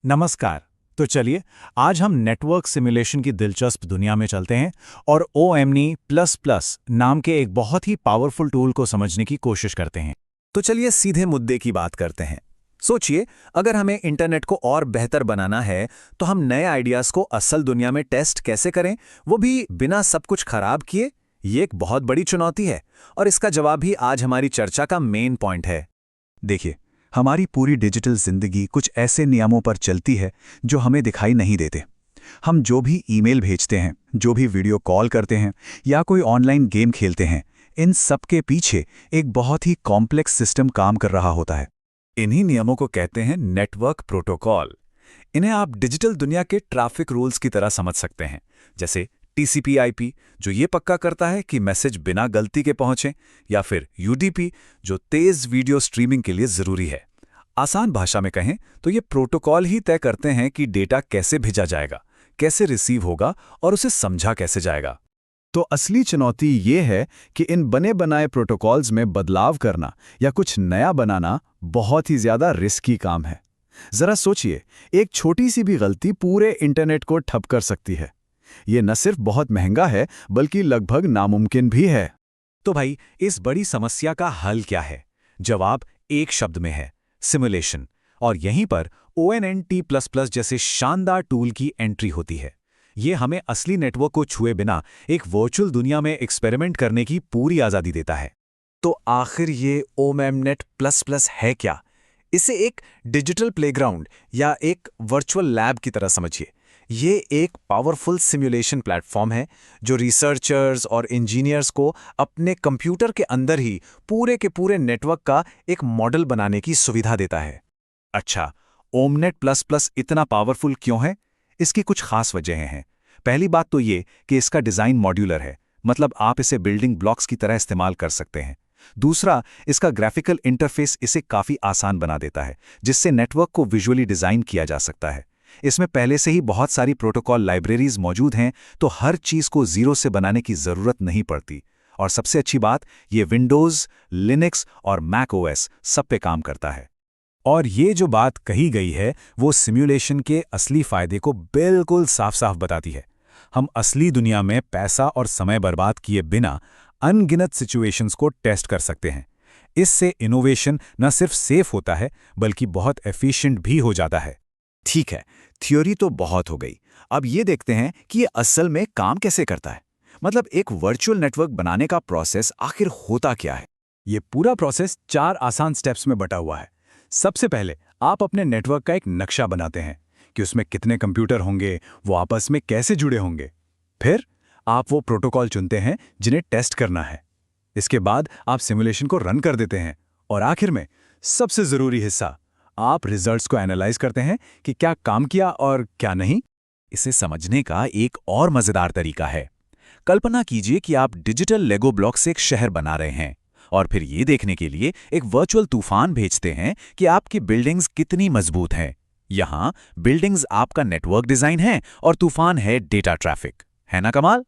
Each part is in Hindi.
नमस्कार। तो चलिए आज हम नेटवर्क सिमुलेशन की दिलचस्प दुनिया में चलते हैं और OMNI प्लस प्लस नाम के एक बहुत ही पावरफुल टूल को समझने की कोशिश करते हैं। तो चलिए सीधे मुद्दे की बात करते हैं। सोचिए, अगर हमें इंटरनेट को और बेहतर बनाना है तो हम नए आइडियाज को असल दुनिया में टेस्ट कैसे करें, वो भी बिना सब कुछ खराब किए। ये एक बहुत बड़ी चुनौती है और इसका जवाब ही आज हमारी चर्चा का मेन पॉइंट है। देखिए, हमारी पूरी डिजिटल जिंदगी कुछ ऐसे नियमों पर चलती है जो हमें दिखाई नहीं देते। हम जो भी ईमेल भेजते हैं, जो भी वीडियो कॉल करते हैं या कोई ऑनलाइन गेम खेलते हैं, इन सब के पीछे एक बहुत ही कॉम्प्लेक्स सिस्टम काम कर रहा होता है। इन्हीं नियमों को कहते हैं नेटवर्क प्रोटोकॉल। इन्हें आप डिजिटल दुनिया के ट्रैफिक रूल्स की तरह समझ सकते हैं, जैसे TCP/IP जो ये पक्का करता है कि मैसेज बिना गलती के पहुंचे, या फिर UDP जो तेज वीडियो स्ट्रीमिंग के लिए जरूरी है। आसान भाषा में कहें तो ये प्रोटोकॉल ही तय करते हैं कि डेटा कैसे भेजा जाएगा, कैसे रिसीव होगा और उसे समझा कैसे जाएगा। तो असली चुनौती ये है कि इन बने बनाए प्रोटोकॉल्स में बदलाव करना या कुछ नया बनाना बहुत ही ज्यादा रिस्की काम है। जरा सोचिए, एक छोटी सी भी गलती पूरे इंटरनेट को ठप कर सकती है। ये न सिर्फ बहुत महंगा है बल्कि लगभग नामुमकिन भी है। तो भाई, इस बड़ी समस्या का हल क्या है? जवाब एक शब्द में है, सिमुलेशन। और यहीं पर ONNT++ जैसे शानदार टूल की एंट्री होती है। ये हमें असली नेटवर्क को छुए बिना एक वर्चुअल दुनिया में एक्सपेरिमेंट करने की पूरी आज़ादी देता है। तो आखिर ये OMNet++ है क्या? इसे एक डिजिटल प्लेग्राउंड या एक वर्चुअल लैब की तरह समझिए। ये एक पावरफुल सिमुलेशन प्लेटफॉर्म है जो रिसर्चर्स और इंजीनियर्स को अपने कंप्यूटर के अंदर ही पूरे के पूरे नेटवर्क का एक मॉडल बनाने की सुविधा देता है। अच्छा, OMNet++ इतना पावरफुल क्यों है? इसकी कुछ खास वजहें हैं। पहली बात तो ये कि इसका डिज़ाइन मॉड्यूलर है, मतलब आप इसे बिल्डिंग ब्लॉक्स की तरह इस्तेमाल कर सकते हैं। दूसरा, इसका ग्राफिकल इंटरफेस इसे काफ़ी आसान बना देता है, जिससे नेटवर्क को विजुअली डिज़ाइन किया जा सकता है। इसमें पहले से ही बहुत सारी प्रोटोकॉल लाइब्रेरीज मौजूद हैं, तो हर चीज़ को ज़ीरो से बनाने की ज़रूरत नहीं पड़ती। और सबसे अच्छी बात, ये विंडोज़, लिनक्स और मैक OS सब पे काम करता है। और ये जो बात कही गई है वो सिमुलेशन के असली फायदे को बिल्कुल साफ साफ बताती है। हम असली दुनिया में पैसा और समय बर्बाद किए बिना अनगिनत सिचुएशंस को टेस्ट कर सकते हैं। इससे इनोवेशन न सिर्फ सेफ होता है बल्कि बहुत एफिशिएंट भी हो जाता है। ठीक है, थ्योरी तो बहुत हो गई। अब ये देखते हैं कि ये असल में काम कैसे करता है। मतलब एक वर्चुअल नेटवर्क बनाने का प्रोसेस आखिर होता क्या है? ये पूरा प्रोसेस 4 आसान स्टेप्स में बटा हुआ है। सबसे पहले आप अपने नेटवर्क का एक नक्शा बनाते हैं कि उसमें कितने कंप्यूटर होंगे, वो आपस में कैसे जुड़े होंगे। फिर आप वो प्रोटोकॉल चुनते हैं जिन्हें टेस्ट करना है। इसके बाद आप सिमुलेशन को रन कर देते हैं और आखिर में सबसे ज़रूरी हिस्सा, आप रिजल्ट्स को एनालाइज करते हैं कि क्या काम किया और क्या नहीं। इसे समझने का एक और मज़ेदार तरीका है। कल्पना कीजिए कि आप डिजिटल लेगो ब्लॉक से एक शहर बना रहे हैं और फिर ये देखने के लिए एक वर्चुअल तूफान भेजते हैं कि आपकी बिल्डिंग्स कितनी मजबूत हैं। यहाँ बिल्डिंग्स आपका नेटवर्क डिज़ाइन है और तूफान है डेटा ट्रैफिक। है ना कमाल?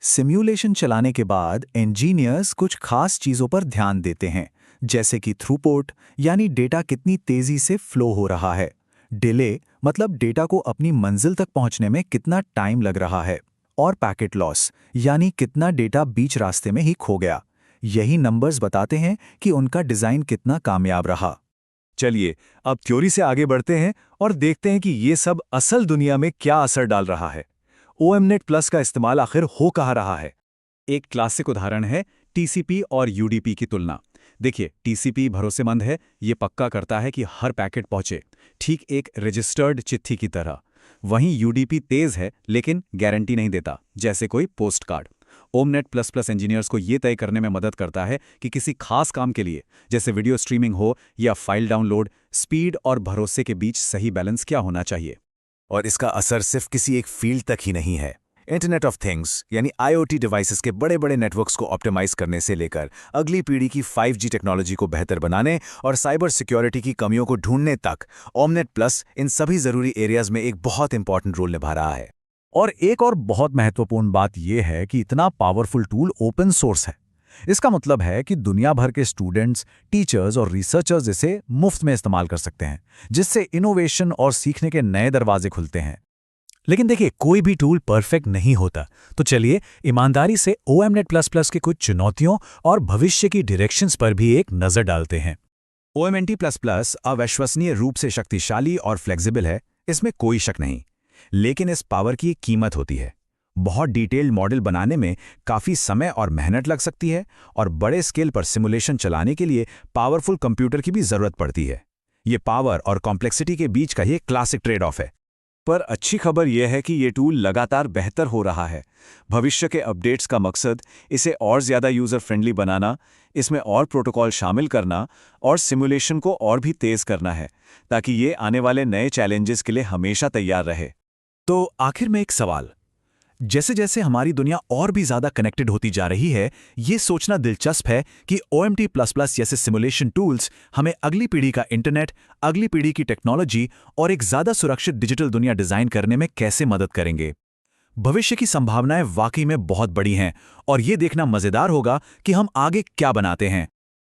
सिम्युलेशन चलाने के बाद इंजीनियर्स कुछ खास चीज़ों पर ध्यान देते हैं, जैसे कि थ्रूपुट यानी डेटा कितनी तेज़ी से फ्लो हो रहा है, डिले मतलब डेटा को अपनी मंजिल तक पहुंचने में कितना टाइम लग रहा है, और पैकेट लॉस यानी कितना डेटा बीच रास्ते में ही खो गया। यही नंबर्स बताते हैं कि उनका डिज़ाइन कितना कामयाब रहा। चलिए अब थ्योरी से आगे बढ़ते हैं और देखते हैं कि ये सब असल दुनिया में क्या असर डाल रहा है। OMNet+ का इस्तेमाल आखिर हो कहाँ रहा है? एक क्लासिक उदाहरण है TCP और UDP की तुलना। देखिए, TCP भरोसेमंद है, ये पक्का करता है कि हर पैकेट पहुंचे, ठीक एक रजिस्टर्ड चिट्ठी की तरह। वहीं UDP तेज है लेकिन गारंटी नहीं देता, जैसे कोई पोस्ट कार्ड। OMNet++ इंजीनियर्स को ये तय करने में मदद करता है कि किसी खास काम के लिए, जैसे वीडियो स्ट्रीमिंग हो या फाइल डाउनलोड, स्पीड और भरोसे के बीच सही बैलेंस क्या होना चाहिए। और इसका असर सिर्फ किसी एक फील्ड तक ही नहीं है। इंटरनेट ऑफ थिंग्स यानी IoT डिवाइसेस के बड़े बड़े नेटवर्क्स को ऑप्टिमाइज करने से लेकर अगली पीढ़ी की 5G टेक्नोलॉजी को बेहतर बनाने और साइबर सिक्योरिटी की कमियों को ढूंढने तक OMNet+ इन सभी जरूरी एरियाज में एक बहुत इंपॉर्टेंट रोल निभा रहा है। और एक और बहुत महत्वपूर्ण बात यह है कि इतना पावरफुल टूल ओपन सोर्स है। इसका मतलब है कि दुनिया भर के स्टूडेंट्स, टीचर्स और रिसर्चर्स इसे मुफ्त में इस्तेमाल कर सकते हैं, जिससे इनोवेशन और सीखने के नए दरवाजे खुलते हैं। लेकिन देखिए, कोई भी टूल परफेक्ट नहीं होता, तो चलिए ईमानदारी से OMNet++ की कुछ चुनौतियों और भविष्य की डायरेक्शंस पर भी एक नज़र डालते हैं। OMNT++ अविश्वसनीय रूप से शक्तिशाली और फ्लेक्सिबल है, इसमें कोई शक नहीं। लेकिन इस पावर की एक कीमत होती है। बहुत डिटेल्ड मॉडल बनाने में काफ़ी समय और मेहनत लग सकती है, और बड़े स्केल पर सिमुलेशन चलाने के लिए पावरफुल कंप्यूटर की भी ज़रूरत पड़ती है। ये पावर और कॉम्प्लेक्सिटी के बीच का ये क्लासिक ट्रेड ऑफ है। पर अच्छी खबर यह है कि ये टूल लगातार बेहतर हो रहा है। भविष्य के अपडेट्स का मकसद इसे और ज़्यादा यूज़र फ्रेंडली बनाना, इसमें और प्रोटोकॉल शामिल करना और सिमुलेशन को और भी तेज़ करना है, ताकि ये आने वाले नए चैलेंजेस के लिए हमेशा तैयार रहे। तो आखिर में एक सवाल, जैसे जैसे हमारी दुनिया और भी ज्यादा कनेक्टेड होती जा रही है, ये सोचना दिलचस्प है कि OMT++ जैसे सिमुलेशन टूल्स हमें अगली पीढ़ी का इंटरनेट, अगली पीढ़ी की टेक्नोलॉजी और एक ज्यादा सुरक्षित डिजिटल दुनिया डिजाइन करने में कैसे मदद करेंगे। भविष्य की संभावनाएं वाकई में बहुत बड़ी हैं, और ये देखना मजेदार होगा कि हम आगे क्या बनाते हैं।